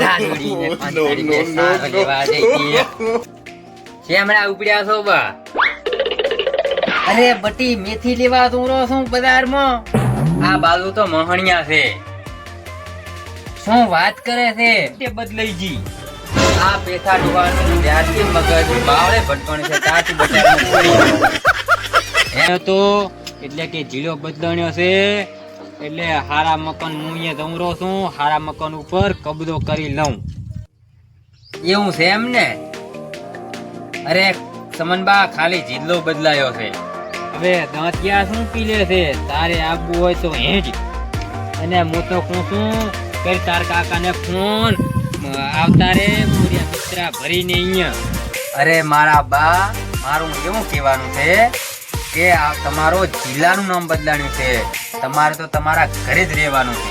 રાડુડીને કંટાળીને સાર લેવા જઈએ. શેમડા ઉપડ્યા છો બા? અરે બટી મેથી લેવા દોરો છું બજારમાં. આ બાજુ તો મોહણિયા છે. શું વાત કરે છે? તે બદલાઈ જી. આ પેથા ડુવાનું જ્યારથી મગજ બાવળે ભટકણ છે ત્યાંથી બજારમાં પડી. એ તો એટલે કે જીલો બદલાણ્યો છે એટલે હારા મકાન હું અહીંયા દમરો છું. હારા મકાન ઉપર કબજો કરી લઉં એવું છે એમ ને? અરે સમનબા ખાલી જીલો બદલાયો છે. હવે દાંતિયા શું પીલે છે? તારે આવવું હોય તો હેજ. અને હું તો કહું છું કે તાર કાકાને ફોન આવતા રે પૂર્યા મિત્રા ભરીને અહીંયા. અરે મારા બા, મારું એવું કહેવાનું છે કે આ તમારો જિલ્લાનું નામ બદલાણ્યું છે. તમારે તો તમારા ઘરે જ રહેવાનું છે.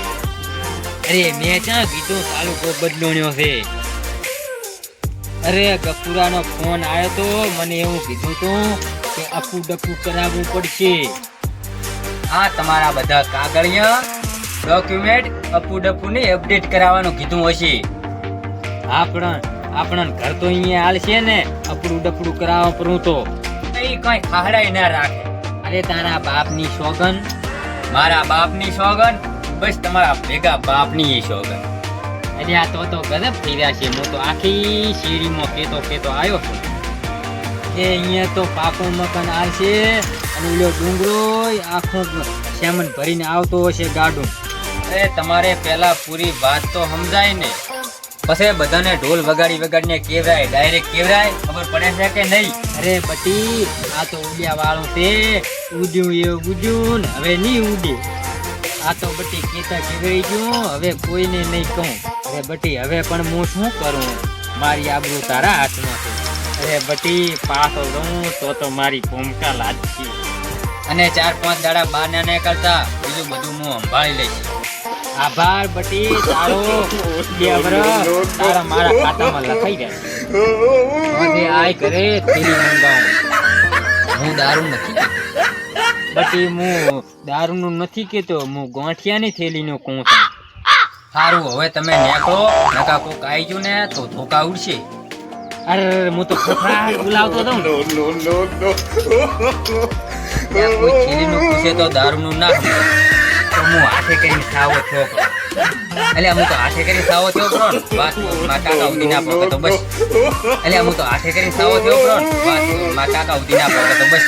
અરે મેં ક્યાં કીધું તાલુકો બદલાણ્યો છે? અરે ગફુરાનો ફોન આવ્યો તો મને એવું કીધું તું કે અપુ ડપુ કરાવવું પડશે. હા તમારા બધા કાગળિયા ડોક્યુમેન્ટ અપુ ડપુ ને અપડેટ કરાવવાનું કીધું હશે. આપણ ઘર તો અહીંયા હાલ છે ને અપડું ડપડું કરાવવા પડું તો કઈ ખાહડાઈ ના રાખે. અરે તારા બાપની સોગન, મારા બાપની સોગન, બસ તમારા ભેગા બાપની સોગન. એટલે આ તો ગજબ થઈ રહ્યા છે. હું તો આખી શેરીમાં કેતો આવ્યો છું કે અહીંયા તો પાકું મકાન હાલ છે અને ઓલો ડુંગરો આખું સેમન ભરીને આવતો હશે ગાડું. અરે તમારે પેલા પૂરી વાત તો સમજાય ને, પછી બધાને ઢોલ વગાડીને કેવરાય, ડાયરેક્ટ કેવરાય. ખબર પડે છે કે નહીં? અરે બટી આ તો ઉડ્યા વાળું છે. ઉડ્યું એવું ઉડ્યું હવે નહીં ઉડે. આ તો બટી કેતા કેવાઈ ગયું. હવે કોઈને નહીં કહું. અરે બટી હવે પણ હું શું કરું? મારી આબરૂ તારા હાથમાં છે. અરે બટી પાછો દઉં તો મારી ભૂમિકા લાગશે. અને 4-5 દાડા બહાર ના કરતા બીજું બધું હું સંભાળી લઈશ. આભાર બટી તારો. તારા મારા ખાતામાં લખાઈ જાય. આય કરે થેલી મંગાવું. હું દારૂ નથી બટી, હું દારૂનું નથી કેતો, હું ગોઠિયાની થેલીનું કહું છું. સારું હવે તમે નેકળો, નકા કોક આવી ગયું ને તો ધોકા ઉડશે. અરે હું તો ખોખરાટ બોલાવતો હતો. કોઈ થેલીનું પૂછે તો દારૂનું ના સમજો તો હું હાથે કરીને સાવો થયો. એટલે હું તો હાથે કરીને સાવો થયો પ્રોન વાત માં કાકા ઉધી ના પગે તો બસ. એટલે હું તો હાથે કરીને સાવો થયો પ્રોન વાત માં કાકા ઉધી ના પગે તો બસ.